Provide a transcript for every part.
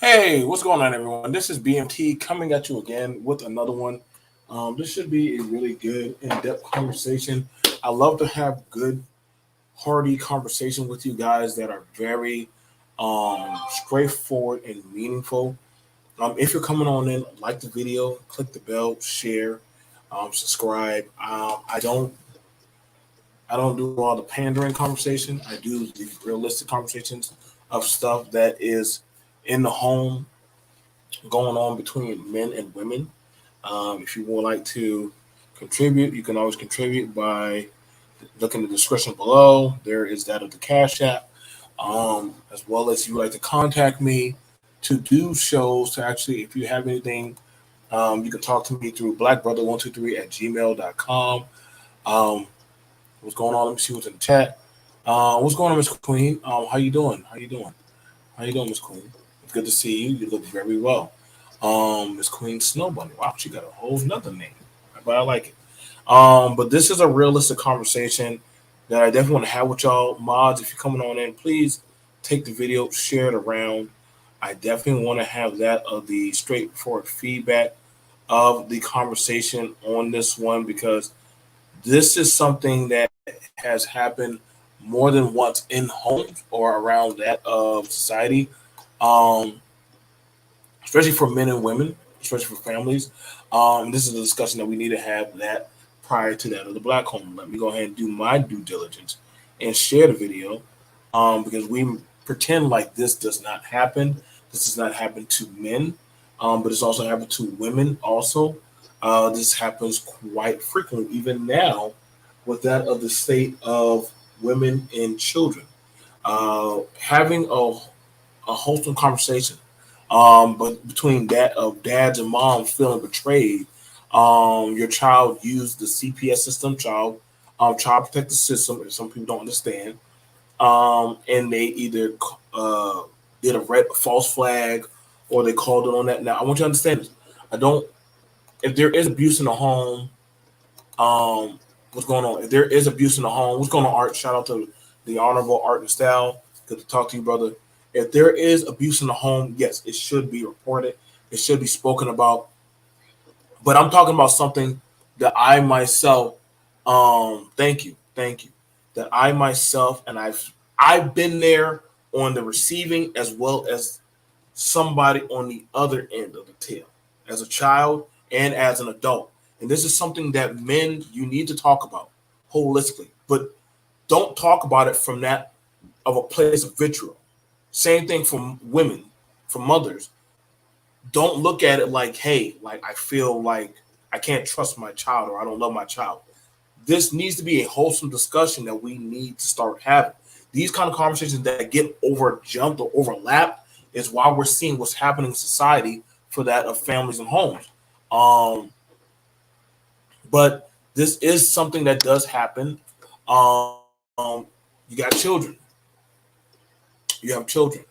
Hey, what's going on, everyone? This is BMT coming at you again with another one. This should be a really good, in-depth conversation. I love to have good, hearty conversation with you guys that are very straightforward and meaningful. If you're coming on in, like the video, click the bell, share, subscribe. I don't do all the pandering conversation. I do the realistic conversations of stuff that is in the home going on between men and women. If you would like to contribute, you can always contribute by looking in the description below. There is that of the Cash App, as well as you would like to contact me to do shows. To actually, if you have anything, you can talk to me through blackbrother123@gmail.com. Um, what's going on? Let me see what's in the chat. What's going on, Miss Queen? How you doing? How you doing? How you doing, Miss Queen? It's good to see you. You look very well. Miss Queen Snow Bunny. Wow, she got a whole nother name, but I like it. But this is a realistic conversation that I definitely want to have with y'all. Mods, if you're coming on in, please take the video, share it around. I definitely want to have that of the straightforward feedback of the conversation on this one because this is something that has happened more than once in homes or around that of society. Um, Especially for men and women, especially for families. This is a discussion that we need to have that prior to that of the black home. Let me go ahead and do my due diligence and share the video because we pretend like this does not happen. This does not happen to men, but it's also happened to women also. This happens quite frequently, even now, with that of the state of women and children. Having a wholesome conversation. But between that of dads and moms feeling betrayed, your child used the CPS system, child protective system, if some people don't understand, and they either uh, did a red false flag or they called it on that. Now I want you to understand this. I don't. If there is abuse in the home, um, what's going on? If there is abuse in the home, what's going on, Art? Shout out to the Honorable Art and Style. Good to talk to you, brother. If there is abuse in the home, yes, it should be reported. It should be spoken about. But I'm talking about something that I myself, thank you, that I myself and I've been there on the receiving as well as somebody on the other end of the tail as a child and as an adult. And this is something that men you need to talk about holistically, but don't talk about it from that of a place of vitriol. Same thing from women, from mothers. Don't look at it like, hey, like I feel like I can't trust my child or I don't love my child. This needs to be a wholesome discussion that we need to start having. These kind of conversations that get over jumped or overlapped is why we're seeing what's happening in society for that of families and homes. Um, but this is something that does happen. You got children. You have children.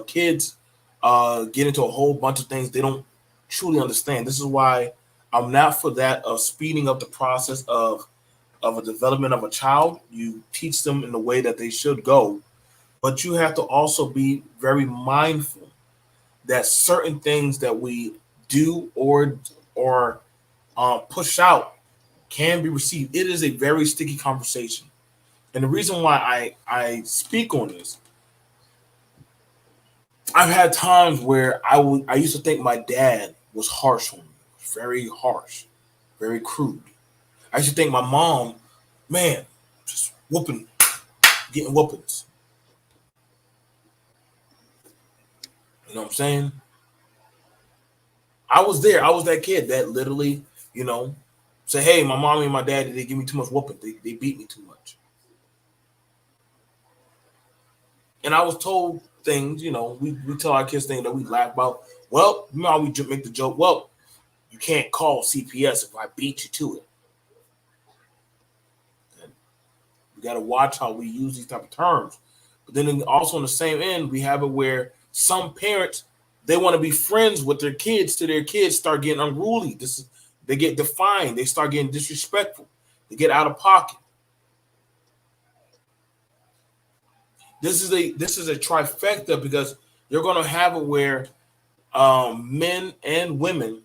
Kids get into a whole bunch of things they don't truly understand. This is why I'm not for that of speeding up the process of a development of a child. You teach them in the way that they should go, but you have to also be very mindful that certain things that we do or push out can be received. It is a very sticky conversation, and the reason why I speak on this, I've had times where I used to think my dad was harsh on me, very harsh, very crude. I used to think my mom, man, just whooping, getting whoopings. You know what I'm saying? I was there. I was that kid that literally, you know, say, hey, my mommy and my daddy, they give me too much whooping. They beat me too much. And I was told things, we tell our kids things that we laugh about. Well, we make the joke, well, you can't call CPS if I beat you to it. And we got to watch how we use these type of terms. But then also on the same end, we have it where some parents, they want to be friends with their kids till their kids start getting unruly. They get defined. They start getting disrespectful. They get out of pocket. This is a trifecta because You're going to have it where men and women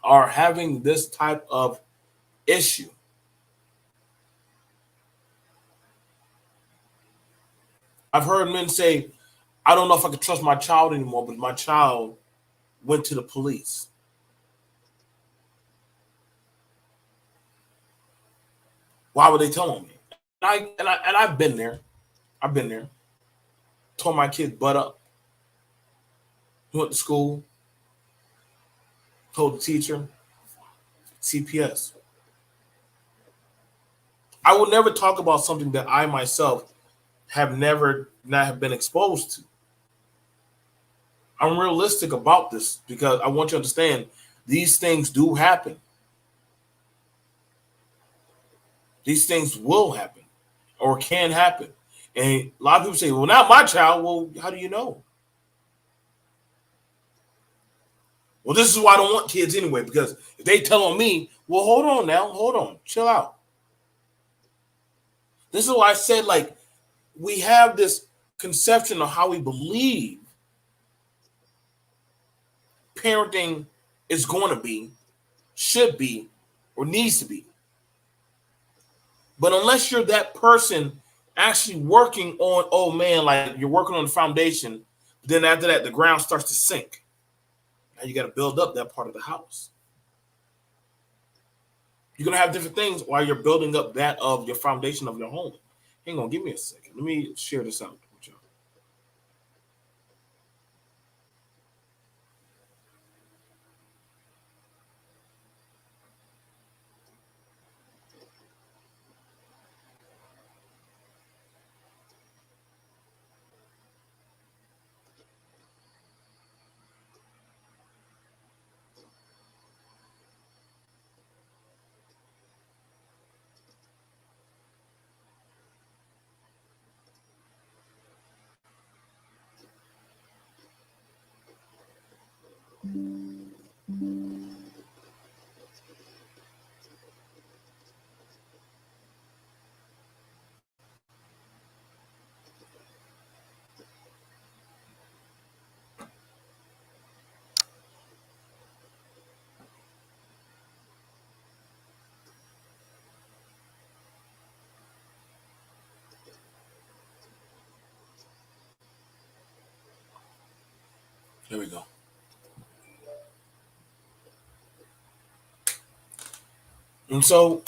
are having this type of issue. I've heard men say, I don't know if I can trust my child anymore, but my child went to the police. Why would they tell on me? And I've been there. I've been there. Tore my kid's butt up. Went to school. Told the teacher. CPS. I will never talk about something that I myself have never not have been exposed to. I'm realistic about this because I want you to understand these things do happen. These things will happen or can happen. And a lot of people say, well, not my child. Well, how do you know? Well, this is why I don't want kids anyway, because if they tell on me, well, hold on now, hold on, chill out. This is why I said, like, we have this conception of how we believe parenting is going to be, should be, or needs to be. But unless you're that person actually working on, oh man, like you're working on the foundation, then after that, the ground starts to sink. Now you got to build up that part of the house. You're going to have different things while you're building up that of your foundation of your home. Hang on, give me a second. Let me share this out with y'all. Here we go. And so,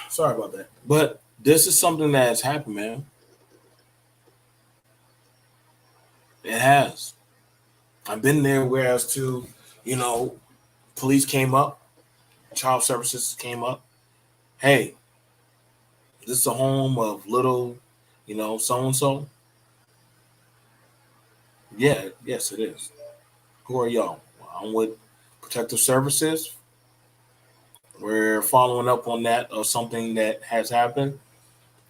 sorry about that. But this is something that has happened, man. It has. I've been there, whereas to, you know, police came up, child services came up. Hey, this is a home of little, so and so. Yeah, yes, it is. Who are y'all? Well, I'm with Protective Services. We're following up on that of something that has happened.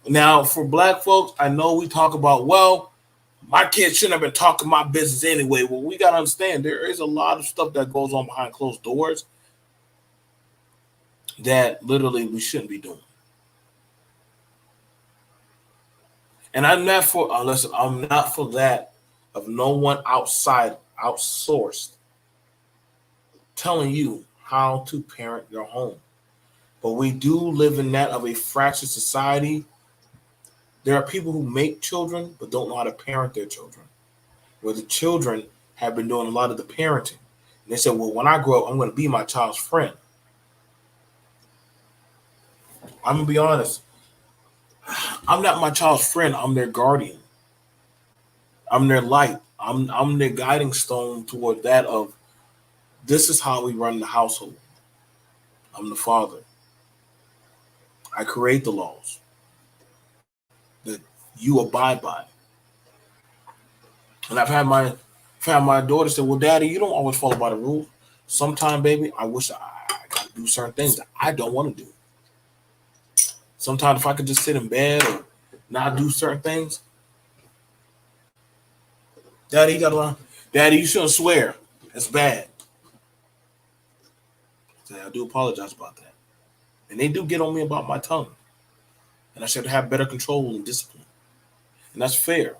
Now, for black folks, I know we talk about, well, my kids shouldn't have been talking my business anyway. Well, we got to understand there is a lot of stuff that goes on behind closed doors that literally we shouldn't be doing. And I'm not for, listen, I'm not for that of no one outside, outsourced, telling you how to parent your home. But we do live in that of a fractured society. There are people who make children but don't know how to parent their children, where the children have been doing a lot of the parenting. And they said, well, when I grow up, I'm going to be my child's friend. I'm going to be honest. I'm not my child's friend. I'm their guardian. I'm their light. I'm their guiding stone toward that of this is how we run the household. I'm the father. I create the laws that you abide by. And I've had my daughter say, well, Daddy, you don't always follow by the rules. Sometimes, baby, I wish I got to do certain things that I don't want to do. Sometimes if I could just sit in bed or not do certain things, Daddy, you got to learn. Daddy, you shouldn't swear. That's bad. I do apologize about that. And they do get on me about my tongue. And I should have better control and discipline. And that's fair.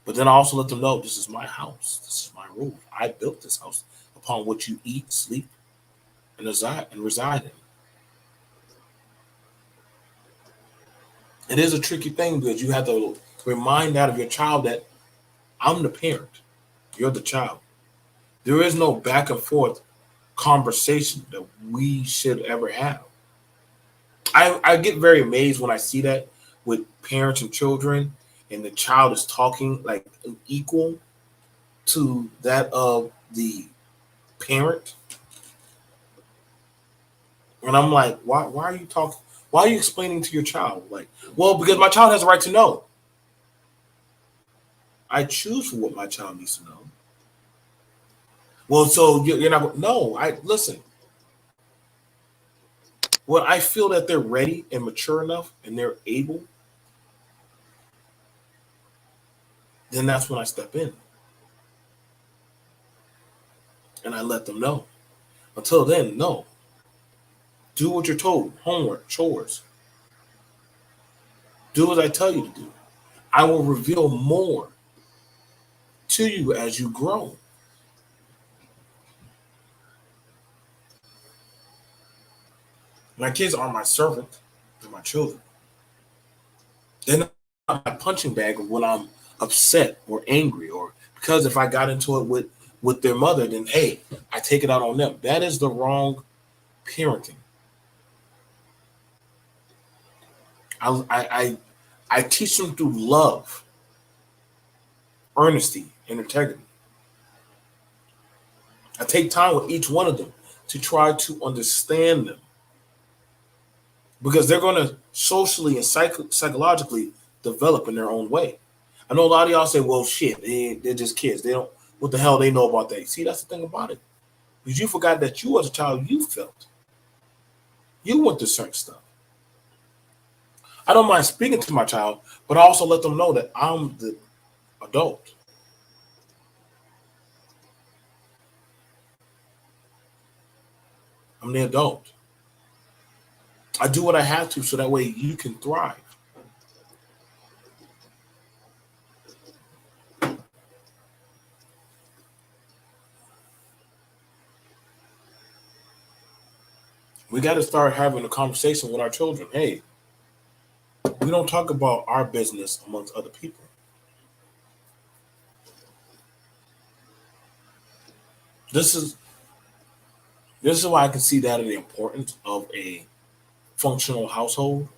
But then I also let them know this is my house. This is my rule. I built this house upon which you eat, sleep, and reside in. It is a tricky thing because you have to remind that of your child that I'm the parent. You're the child. There is no back and forth conversation that we should ever have. I get very amazed when I see that with parents and children, and the child is talking like an equal to that of the parent. And I'm like, why are you talking? Why are you explaining to your child? Like, well, because my child has a right to know. I choose for what my child needs to know. Well, so you're not. No, I listen. When I feel that they're ready and mature enough and they're able, then that's when I step in and I let them know. Until then, no. Do what you're told. Homework, chores. Do as I tell you to do. I will reveal more to you as you grow. My kids are my servant. They're my children. They're not my punching bag when I'm upset or angry, or because if I got into it with their mother, then hey, I take it out on them. That is the wrong parenting. I teach them through love, earnesty, and integrity. I take time with each one of them to try to understand them because they're going to socially and psychologically develop in their own way. I know a lot of y'all say, well, shit, they're just kids. They don't, what the hell they know about that? See, that's the thing about it. Because you forgot that you as a child, you felt. You went through certain stuff. I don't mind speaking to my child, but I also let them know that I'm the adult. I'm the adult. I do what I have to so that way you can thrive. We got to start having a conversation with our children. Hey, we don't talk about our business amongst other people. This is this is why I can see that the importance of a functional household.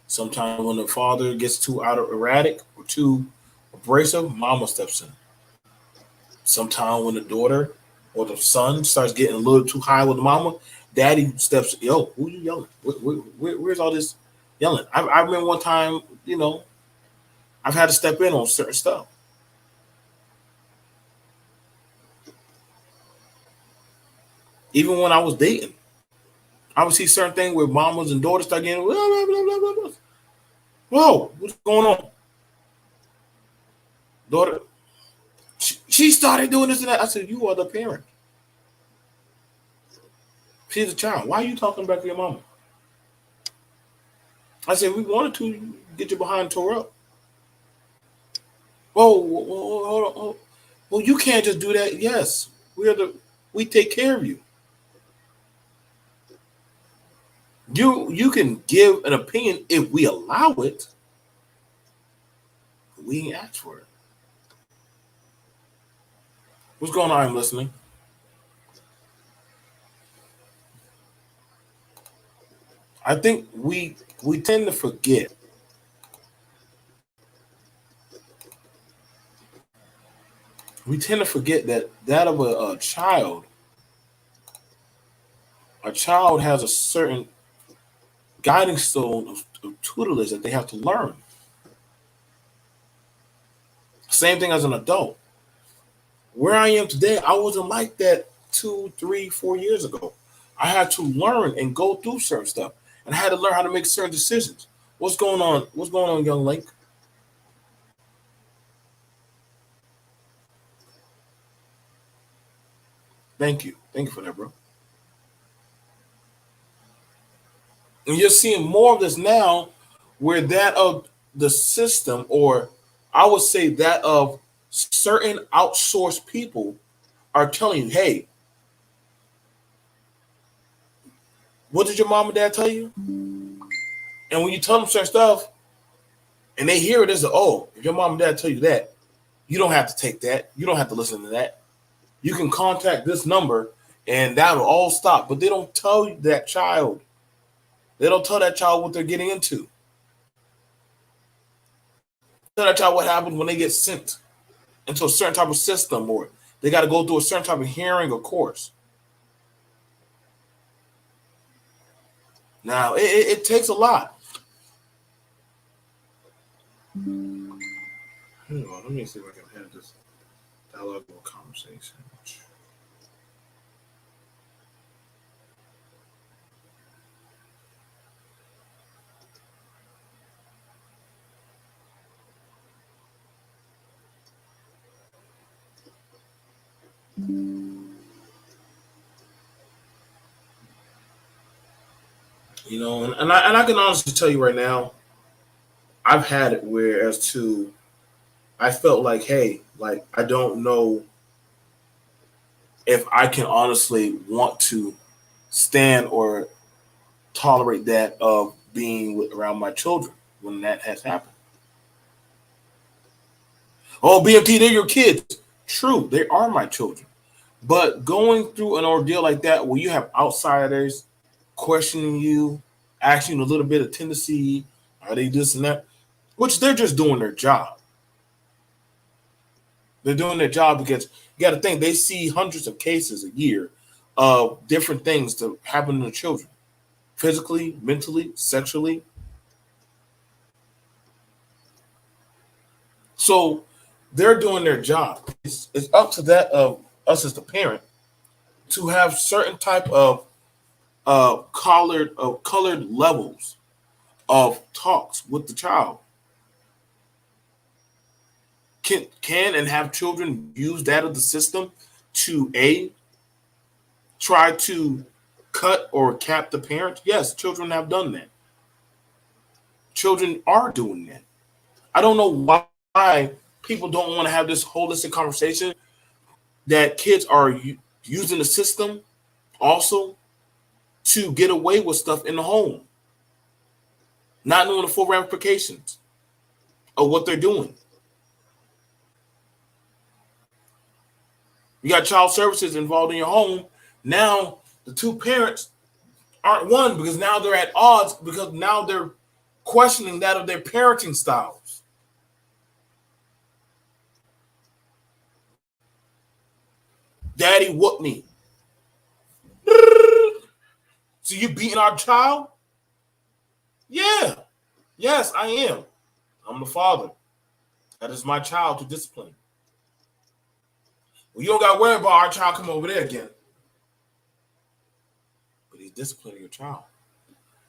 Sometimes when the father gets too out of erratic or too abrasive, mama steps in. Sometimes when the daughter or the son starts getting a little too high with the mama, daddy steps. Yo, who you yelling? Where's all this yelling? I remember one time, I've had to step in on certain stuff. Even when I was dating, I would see certain things where mamas and daughters start getting blah, blah, blah, blah, blah, blah. Whoa, what's going on? Daughter, she started doing this and that. I said, you are the parent. She's a child. Why are you talking back to your mama? I said, we wanted to get you behind tore up. Whoa, hold on. Well, you can't just do that. Yes, we take care of you. You can give an opinion if we allow it. We ain't asked for it. What's going on? I'm listening. I think we tend to forget. We tend to forget that of a child has a certain guiding stone of tutelage that they have to learn. Same thing as an adult. Where I am today, I wasn't like that 2, 3, 4 years ago. I had to learn and go through certain stuff, and I had to learn how to make certain decisions. What's going on? What's going on, young Link? Thank you for that, bro. And you're seeing more of this now, where that of the system or I would say that of certain outsourced people are telling you, hey, what did your mom and dad tell you? And when you tell them certain stuff and they hear it as a, oh, if your mom and dad tell you that, you don't have to take that. You don't have to listen to that. You can contact this number and that'll all stop. But they don't tell that child. They don't tell that child what they're getting into. Tell that child what happens when they get sent into a certain type of system, or they got to go through a certain type of hearing or course. Now, it takes a lot. Hang on, let me see if I can have this dialogue or conversation. You know, and I can honestly tell you right now, I've had it where as to I felt like, hey, like I don't know if I can honestly want to stand or tolerate that of being around my children when that has happened. Oh, BMT, they're your kids. True, they are my children. But going through an ordeal like that where you have outsiders questioning you, asking you a little bit of tendency, are they this and that? Which they're just doing their job. They're doing their job because you got to think they see hundreds of cases a year of different things to happen to children, physically, mentally, sexually. So they're doing their job. It's up to that of us as the parent to have certain type of colored levels of talks with the child. Can and have children use that of the system to a try to cut or cap the parent? Yes, children have done that. Children are doing that. I don't know why people don't want to have this holistic conversation that kids are using the system also to get away with stuff in the home, not knowing the full ramifications of what they're doing. You got child services involved in your home. Now the two parents aren't one because now they're at odds because now they're questioning that of their parenting styles. Daddy whooped me. So you beating our child? Yeah. Yes, I am. I'm the father. That is my child to discipline. Well, you don't got to worry about our child coming over there again. But he's disciplining your child.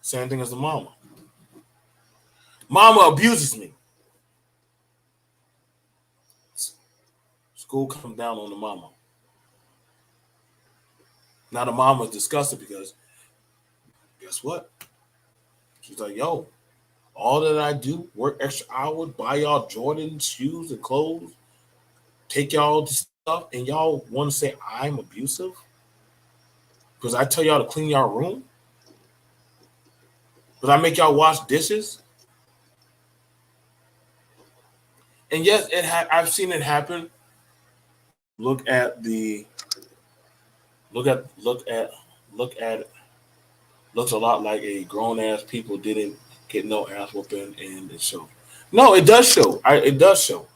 Same thing as the mama. Mama abuses me. School comes down on the mama. Now the mama is disgusted because guess what? She's like, yo, all that I do, work extra hours, buy y'all Jordan shoes and clothes, take y'all to stuff, and y'all want to say I'm abusive? Because I tell y'all to clean y'all room? Because I make y'all wash dishes? And yes, I've seen it happen. Look at the look at it. Looks a lot like a grown ass people didn't get no ass whooping and it shows. No, it does show. It does show.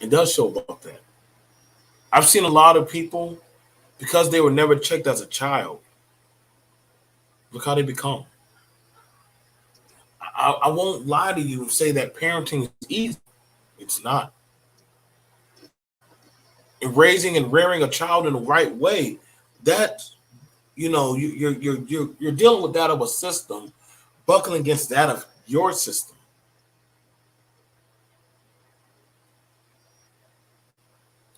It does show about that. I've seen a lot of people because they were never checked as a child. Look how they become. I won't lie to you and say that parenting is easy. It's not. And raising and rearing a child in the right way, that you're dealing with that of a system, buckling against that of your system.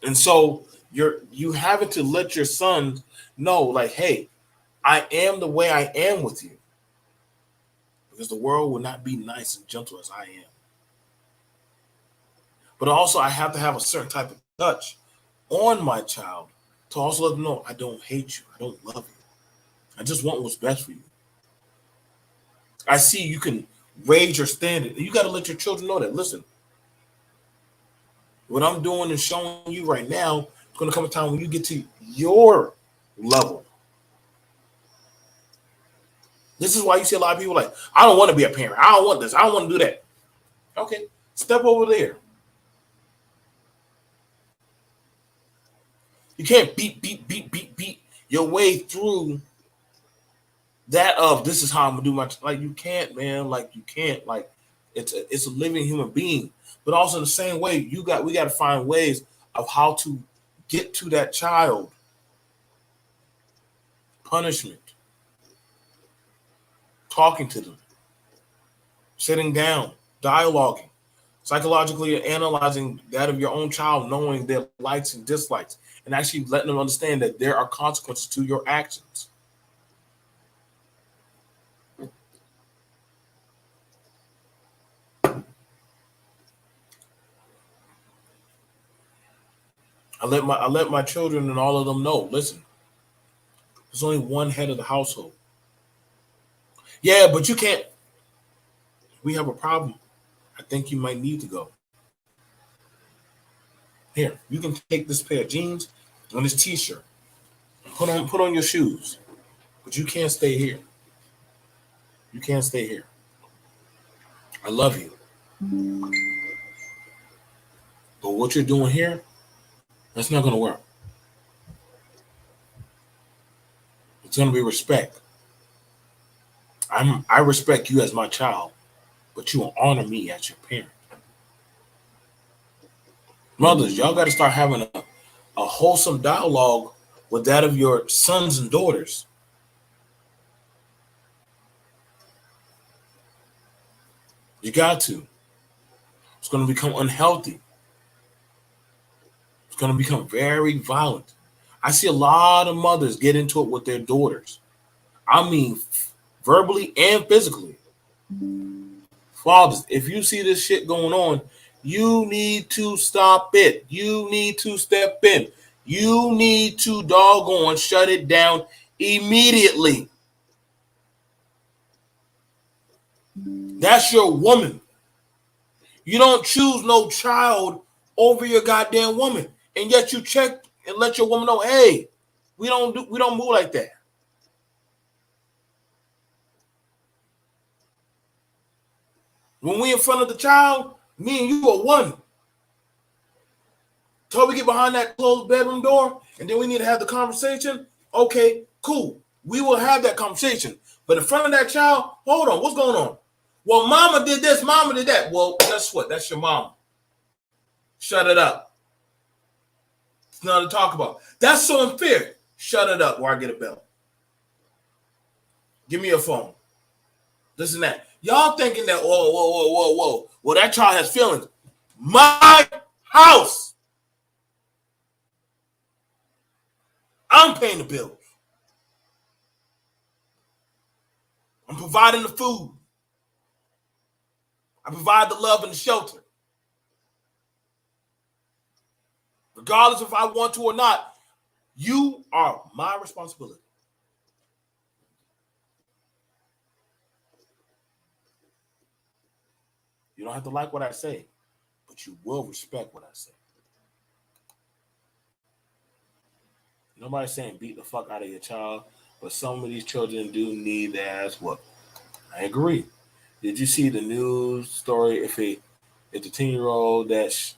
And so you having to let your son know, like, hey, I am the way I am with you. Because the world will not be nice and gentle as I am. But also, I have to have a certain type of touch on my child to also let them know I don't hate you. I don't love you. I just want what's best for you. I see you can raise your standard. You got to let your children know that. Listen, what I'm doing and showing you right now, it's going to come a time when you get to your level. This is why you see a lot of people like, I don't want to be a parent. I don't want this. I don't want to do that. Okay, step over there. You can't beat your way through that of this is how I'm gonna do my like you can't, man. Like you can't. Like it's a living human being. But also in the same way, we got to find ways of how to get to that child. Punishment, talking to them, sitting down, dialoguing, psychologically analyzing that of your own child, knowing their likes and dislikes, and actually letting them understand that there are consequences to your actions. I let my children and all of them know, listen, there's only one head of the household. Yeah, but you can't. We have a problem. I think you might need to go. Here, you can take this pair of jeans and this t-shirt. Put on your shoes. But you can't stay here. You can't stay here. I love you. But what you're doing here, that's not gonna work. It's gonna be respect. I respect you as my child, but you will honor me as your parent. Mothers, y'all got to start having a wholesome dialogue with that of your sons and daughters. You got to. It's going to become unhealthy. It's going to become very violent. I see a lot of mothers get into it with their daughters. I mean, verbally and physically. Fathers, if you see this shit going on, you need to stop it. You need to step in. You need to doggone shut it down immediately. That's your woman. You don't choose no child over your goddamn woman. And yet you check and let your woman know, hey, we don't move like that. When we in front of the child, me and you are one. Till we get behind that closed bedroom door, and then we need to have the conversation. Okay, cool. We will have that conversation. But in front of that child, hold on, what's going on? Well, mama did this, mama did that. Well, guess what? That's your mama. Shut it up. It's nothing to talk about. That's so unfair. Shut it up or I get a bell. Give me your phone. This and that. Y'all thinking that, whoa. Well, that child has feelings. My house. I'm paying the bills. I'm providing the food. I provide the love and the shelter. Regardless if I want to or not, you are my responsibility. You don't have to like what I say, but you will respect what I say. Nobody's saying beat the fuck out of your child, but some of these children do need their ass whooped. I agree. Did you see the news story? If the 10-year-old that,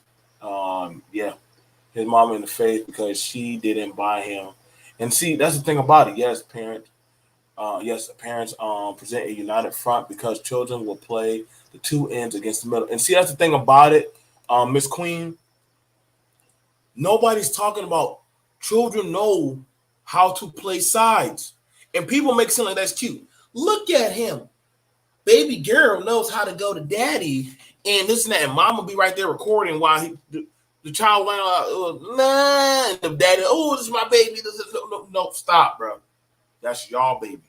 his mom in the face because she didn't buy him, and see that's the thing about it. Yes, parents present a united front because children will play the two ends against the middle. And see that's the thing about it, Miss Queen. Nobody's talking about children know how to play sides, and people make it seem like that's cute. Look at him. Baby girl knows how to go to daddy and this and that. And mama be right there recording while the child went and the daddy, oh, this is my baby. No, stop, bro. That's y'all baby.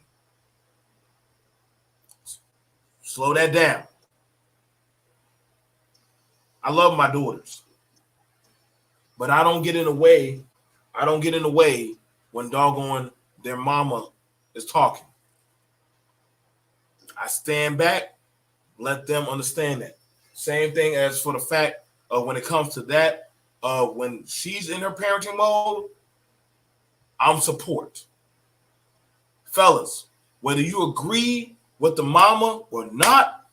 Slow that down. I love my daughters. But I don't get in the way. I don't get in the way when doggone their mama is talking. I stand back, let them understand that. Same thing as for the fact of when it comes to that, when she's in her parenting mode, I'm support. Fellas, whether you agree with the mama or not,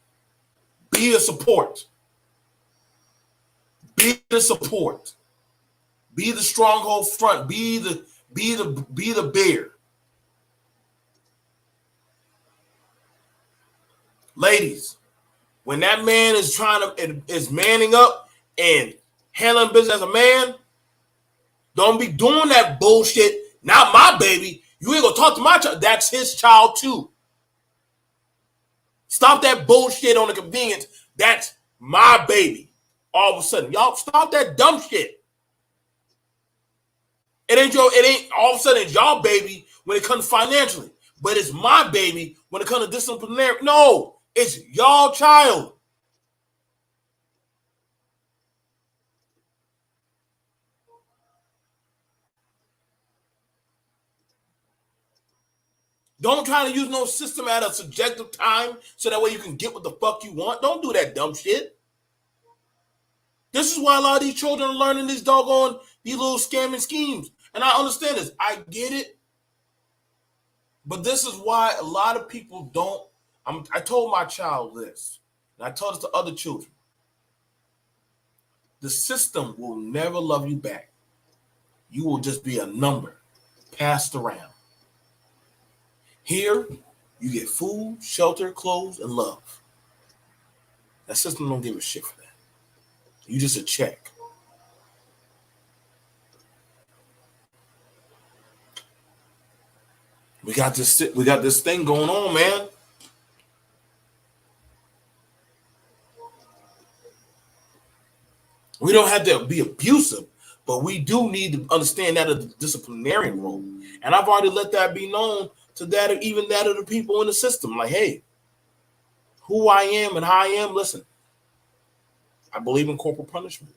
be a support. Be the support. Be the stronghold front. Be the bear. Ladies, when that man is manning up and handling business as a man, don't be doing that bullshit. Not my baby. You ain't gonna talk to my child. That's his child too. Stop that bullshit on the convenience. That's my baby. All of a sudden, y'all stop that dumb shit. It ain't all of a sudden it's y'all baby when it comes financially, but it's my baby when it comes to disciplinary. No, it's y'all child. Don't try to use no system at a subjective time so that way you can get what the fuck you want. Don't do that dumb shit. This is why a lot of these children are learning these little scamming schemes. And I understand this. I get it. But this is why a lot of people don't. I told my child this, and I told it to other children. The system will never love you back. You will just be a number passed around. Here, you get food, shelter, clothes, and love. That system don't give a shit for that. You just a check. We got this thing going on, man. We don't have to be abusive, but we do need to understand that of the disciplinarian role. And I've already let that be known to that, even that of the people in the system. Like, hey, who I am and how I am, listen, I believe in corporal punishment.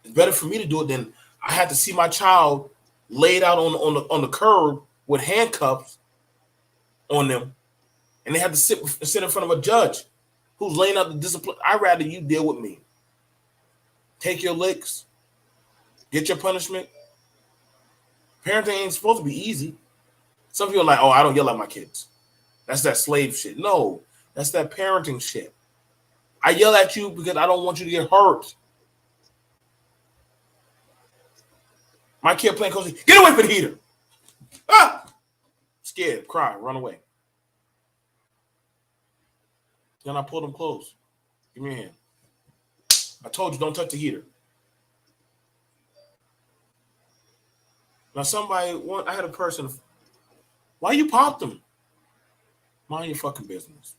It's better for me to do it than I had to see my child laid out on the curb with handcuffs on them, and they had to sit in front of a judge who's laying out the discipline. I'd rather you deal with me. Take your licks, get your punishment. Parenting ain't supposed to be easy. Some people are like, oh, I don't yell at my kids. That's that slave shit. No, that's that parenting shit. I yell at you because I don't want you to get hurt. My kid playing cozy, get away from the heater. Ah! Scared, cry, run away. Then I pulled him close. Give me a hand. I told you, don't touch the heater. Now I had a person, why you popped him? Mind your fucking business.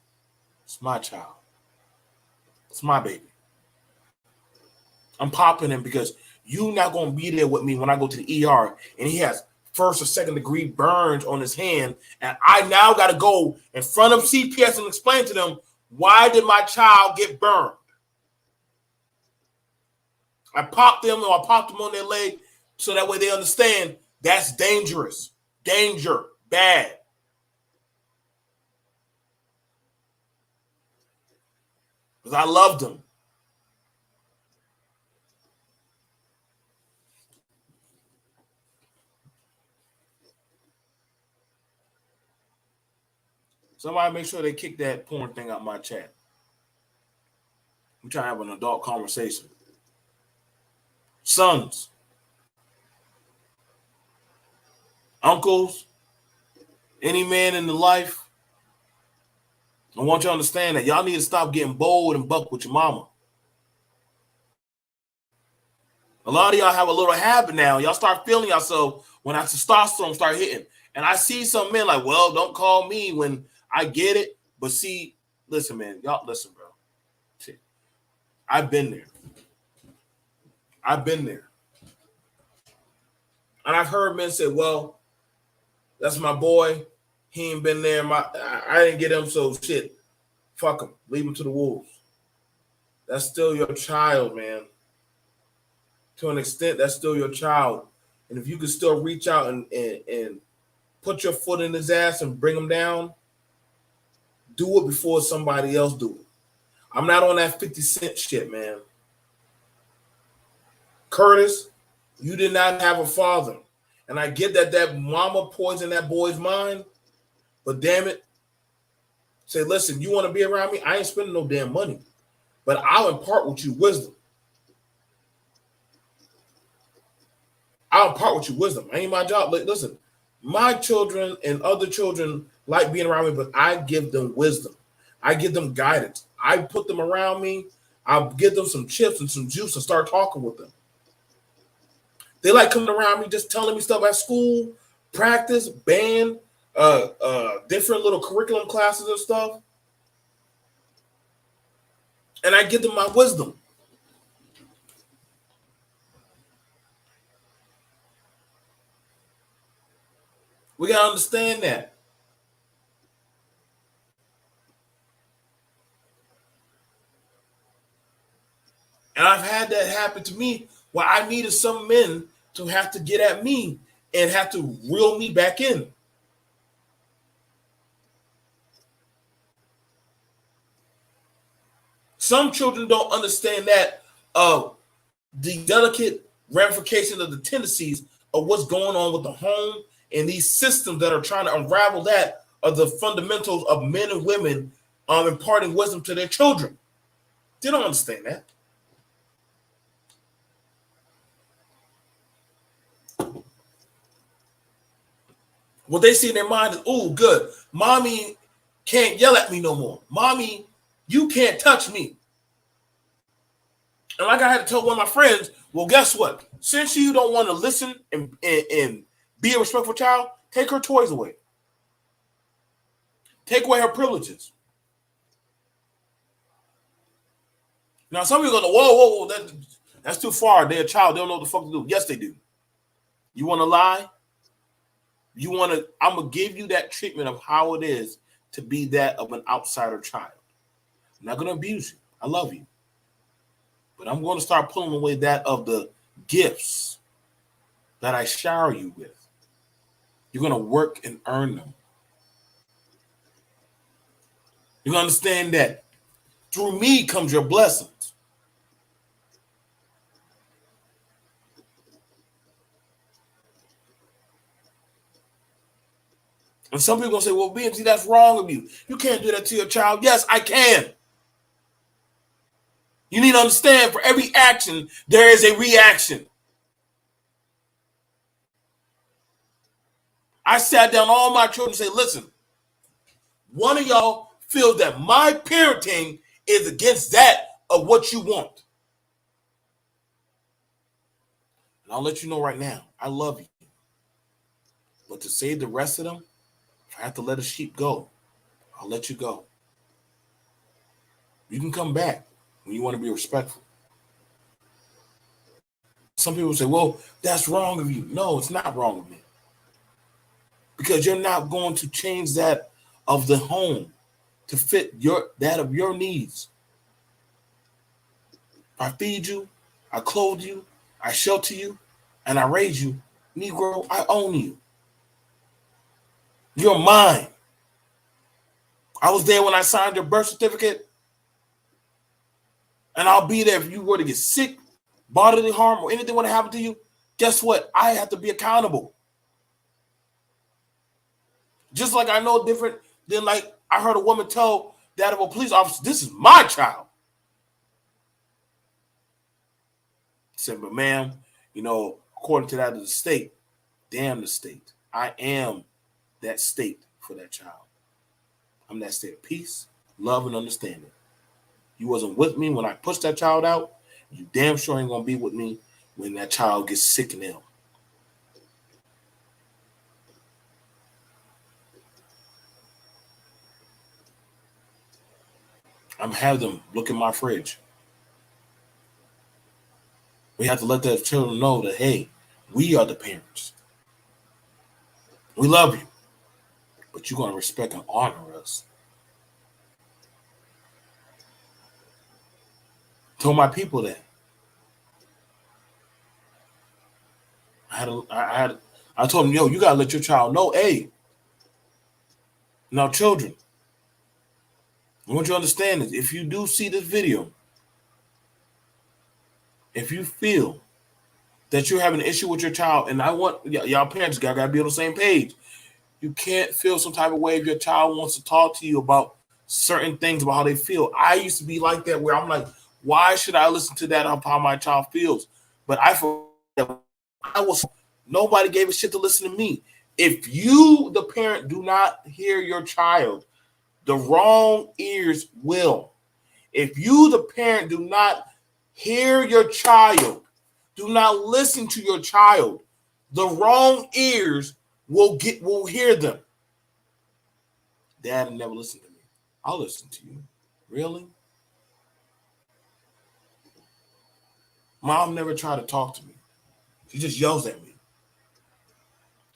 It's my child. It's my baby. I'm popping him because you not going to be there with me when I go to the ER and he has first or second degree burns on his hand. And I now got to go in front of CPS and explain to them, why did my child get burned? I popped them or I popped them on their leg so that way they understand that's dangerous. Danger. Bad. Because I loved them. Somebody make sure they kick that porn thing out my chat. I'm trying to have an adult conversation. Sons, uncles, any man in the life, I want you to understand that y'all need to stop getting bold and buck with your mama. A lot of y'all have a little habit now. Y'all start feeling yourself when that testosterone start hitting. And I see some men like, well, don't call me when I get it. But see, listen, man. Y'all listen, bro. See, I've been there. And I've heard men say, well, that's my boy. He ain't been there. I didn't get him, so shit. Fuck him. Leave him to the wolves. That's still your child, man. To an extent, that's still your child. And if you can still reach out and put your foot in his ass and bring him down, do it before somebody else do it. I'm not on that 50 Cent shit, man. Curtis, you did not have a father. And I get that mama poisoned that boy's mind, but damn it, say, listen, you want to be around me? I ain't spending no damn money, but I'll impart with you wisdom. I'll impart with you wisdom. Ain't my job. Listen, my children and other children like being around me, but I give them wisdom. I give them guidance. I put them around me. I'll give them some chips and some juice and start talking with them. They like coming around me, just telling me stuff at school, practice, band, different little curriculum classes and stuff. And I give them my wisdom. We got to understand that. And I've had that happen to me where I needed some men to have to get at me and have to reel me back in. Some children don't understand that the delicate ramifications of the tendencies of what's going on with the home and these systems that are trying to unravel that are the fundamentals of men and women imparting wisdom to their children. They don't understand that. What they see in their mind is, oh, good. Mommy can't yell at me no more. Mommy, you can't touch me. And like I had to tell one of my friends, well, guess what? Since you don't want to listen and be a respectful child, take her toys away. Take away her privileges. Now, some people go, whoa, that's too far. They're a child. They don't know what the fuck to do. Yes, they do. You want to lie? I'm going to give you that treatment of how it is to be that of an outsider child. I'm not going to abuse you. I love you. But I'm going to start pulling away that of the gifts that I shower you with. You're going to work and earn them. You're going to understand that through me comes your blessings. And some people are going to say, well, BMC, that's wrong of you. You can't do that to your child. Yes, I can. You need to understand for every action, there is a reaction. I sat down all my children and said, listen, one of y'all feels that my parenting is against that of what you want. And I'll let you know right now, I love you. But to save the rest of them, if I have to let a sheep go, I'll let you go. You can come back when you want to be respectful. Some people say, well, that's wrong of you. No, it's not wrong of me. Because you're not going to change that of the home to fit that of your needs. I feed you, I clothe you, I shelter you, and I raise you. Negro, I own you. You're mine. I was there when I signed your birth certificate, and I'll be there if you were to get sick, bodily harm, or anything want to happen to you. Guess what? I have to be accountable. Just like I know different than like I heard a woman tell that of a police officer, this is my child. I said, but ma'am, according to that of the state, damn the state. I am that state for that child. I'm that state of peace, love, and understanding. You wasn't with me when I pushed that child out. You damn sure ain't going to be with me when that child gets sick and ill. I'm have them look in my fridge. We have to let the children know that, hey, we are the parents. We love you, but you're going to respect and honor us. Told my people that. I told them, yo, you gotta let your child know, hey. Now, children, I want you to understand this. If you do see this video, if you feel that you're having an issue with your child, and I want y'all parents gotta be on the same page. You can't feel some type of way if your child wants to talk to you about certain things about how they feel. I used to be like that where I'm like, why should I listen to that of how my child feels? But I feel that nobody gave a shit to listen to me. If you, the parent, do not hear your child, the wrong ears will. If you, the parent, do not hear your child, do not listen to your child, the wrong ears will hear them. Dad never listened to me. I'll listen to you. Really? Mom never tried to talk to me. She just yells at me.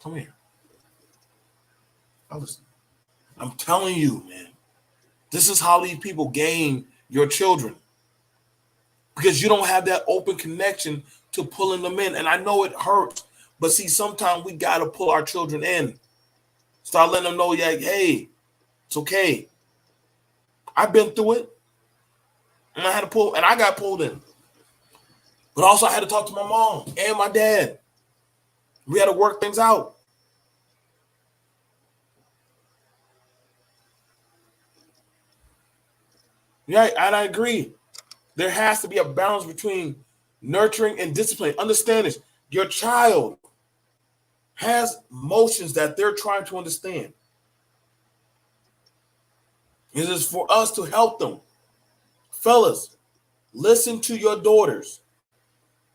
Come here. I'll listen. I'm telling you, man. This is how these people gain your children. Because you don't have that open connection to pulling them in. And I know it hurts. But see, sometimes we got to pull our children in. Start letting them know, yeah, hey, it's okay. I've been through it. And I got pulled in. But also I had to talk to my mom and my dad. We had to work things out. Yeah, and I agree. There has to be a balance between nurturing and discipline. Understand this. Your child has emotions that they're trying to understand. It is for us to help them. Fellas, listen to your daughters.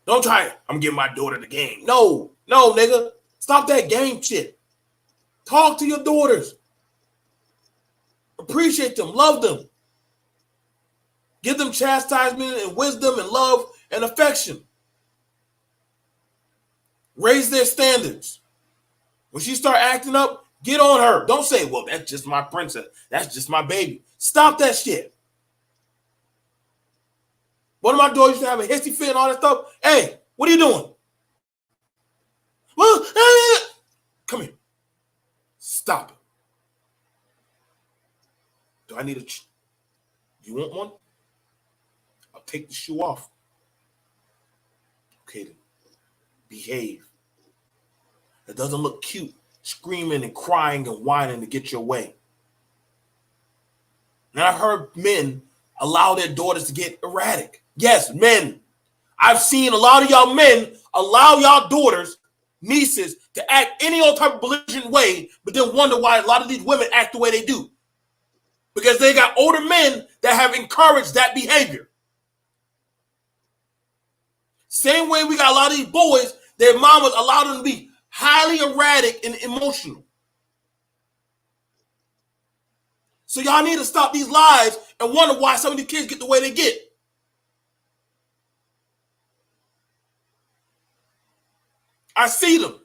Don't try it. I'm giving my daughter the game. No, nigga. Stop that game shit. Talk to your daughters. Appreciate them. Love them. Give them chastisement and wisdom and love and affection. Raise their standards. When she start acting up, get on her. Don't say, well, that's just my princess. That's just my baby. Stop that shit. One of my daughters used to have a hissy fit and all that stuff. Hey, what are you doing? Well, come here. Stop it. Do I need a... You want one? I'll take the shoe off. Okay, then. Behave. It doesn't look cute, screaming and crying and whining to get your way. Now, I've heard men allow their daughters to get erratic. Yes, men. I've seen a lot of y'all men allow y'all daughters, nieces, to act any old type of belligerent way, but then wonder why a lot of these women act the way they do. Because they got older men that have encouraged that behavior. Same way we got a lot of these boys, their mamas allow them to be highly erratic and emotional. So y'all need to stop these lies and wonder why some of these kids get the way they get. I see them.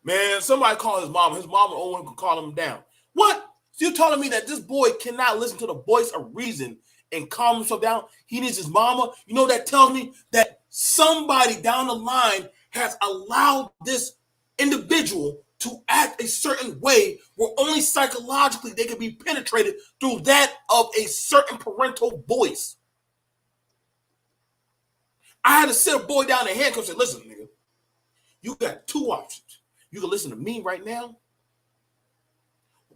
Man, somebody called his mama. His mama only could call him down. What? So you're telling me that this boy cannot listen to the voice of reason and calm himself down? He needs his mama. You know, that tells me that somebody down the line has allowed this individual to act a certain way where only psychologically they can be penetrated through that of a certain parental voice. I had to sit a boy down in handcuffs and say, listen, nigga, you got two options. You can listen to me right now.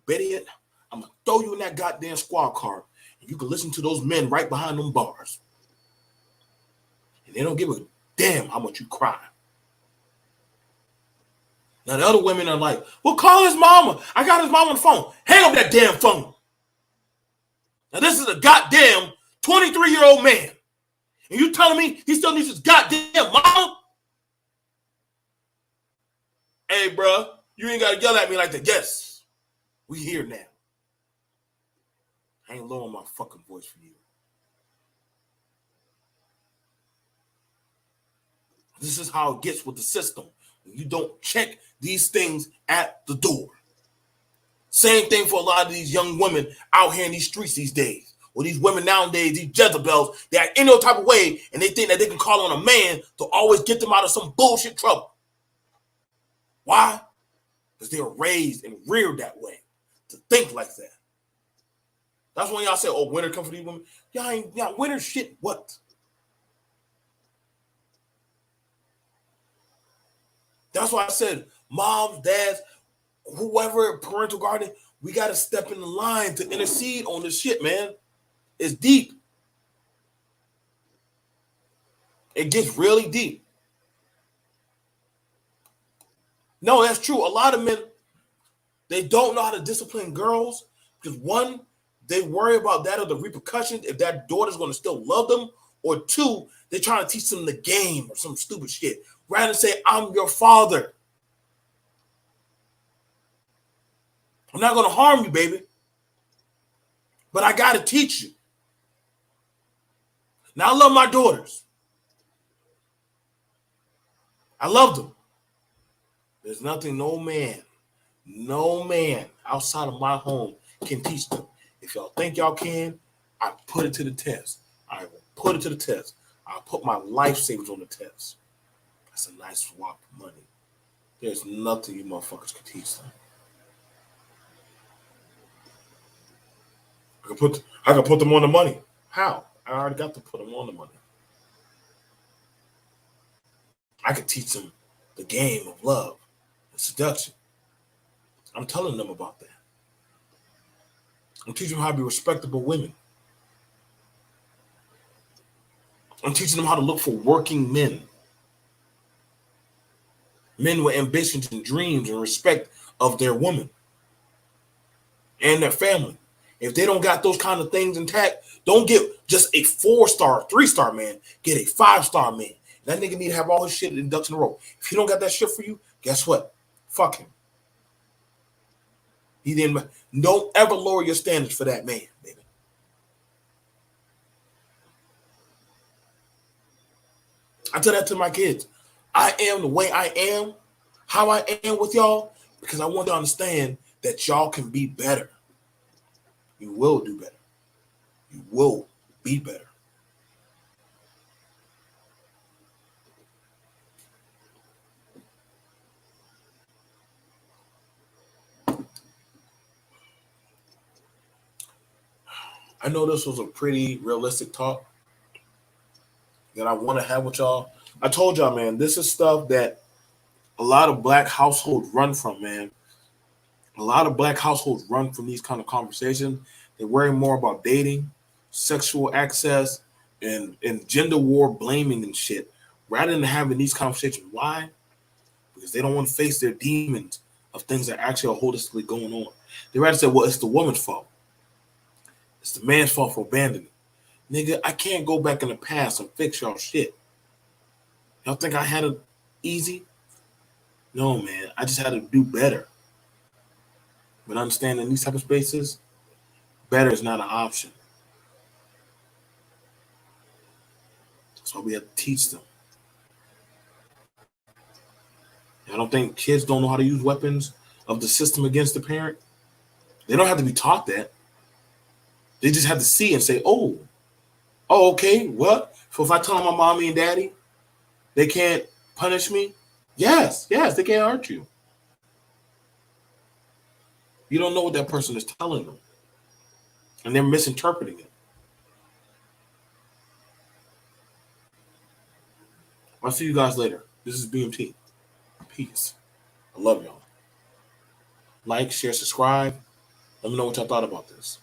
Better yet, I'm going to throw you in that goddamn squad car and you can listen to those men right behind them bars. And they don't give a damn how much you cry. Now, the other women are like, well, call his mama. I got his mama on the phone. Hang up that damn phone. Now, this is a goddamn 23-year-old man. And you telling me he still needs his goddamn mama? Hey, bro, you ain't got to yell at me like that. Yes, we here now. I ain't lowering my fucking voice for you. This is how it gets with the system. You don't check these things at the door. Same thing for a lot of these young women out here in these streets these days. Well, these women nowadays, these Jezebels, they act any type of way, and they think that they can call on a man to always get them out of some bullshit trouble. Why? Because they were raised and reared that way, to think like that. That's when y'all say, oh, winter come for these women. Y'all winter shit, what? That's why I said, moms, dads, whoever, parental guardian, we got to step in the line to intercede on this shit, man. It's deep. It gets really deep. No, that's true. A lot of men, they don't know how to discipline girls because, one, they worry about that or the repercussions if that daughter's going to still love them, or two, they're trying to teach them the game or some stupid shit rather than say, I'm your father. I'm not going to harm you, baby, but I got to teach you. Now, I love my daughters. I love them. There's nothing no man outside of my home can teach them. If y'all think y'all can, I put it to the test. I will put it to the test. I'll put my life savings on the test. That's a nice swap of money. There's nothing you motherfuckers can teach them. I can put them on the money. How? I already got to put them on the money. I could teach them the game of love and seduction. I'm telling them about that. I'm teaching them how to be respectable women. I'm teaching them how to look for working men. Men with ambitions and dreams and respect of their woman and their family. If they don't got those kind of things intact, don't get just a 4-star, 3-star man. Get a 5-star man. That nigga need to have all his shit in ducks in a row. If he don't got that shit for you, guess what? Fuck him. He didn't. Don't ever lower your standards for that man, baby. I tell that to my kids. I am the way I am, how I am with y'all, because I want to understand that y'all can be better. You will do better. You will be better. I know this was a pretty realistic talk that I want to have with y'all. I told y'all, man, this is stuff that a lot of black households run from, man. A lot of black households run from these kind of conversations. They worry more about dating, sexual access, and gender war blaming and shit, rather than having these conversations. Why? Because they don't want to face their demons of things that actually are holistically going on. They rather say, well, it's the woman's fault. It's the man's fault for abandoning. Nigga, I can't go back in the past and fix y'all shit. Y'all think I had it easy? No, man. I just had to do better. But understanding these type of spaces, better is not an option. That's why we have to teach them. I don't think kids don't know how to use weapons of the system against the parent. They don't have to be taught that. They just have to see and say, oh, okay, what? So if I tell my mommy and daddy, they can't punish me? Yes, they can't hurt you. You don't know what that person is telling them. And they're misinterpreting it. I'll see you guys later. This is BMT. Peace. I love y'all. Like, share, subscribe. Let me know what y'all thought about this.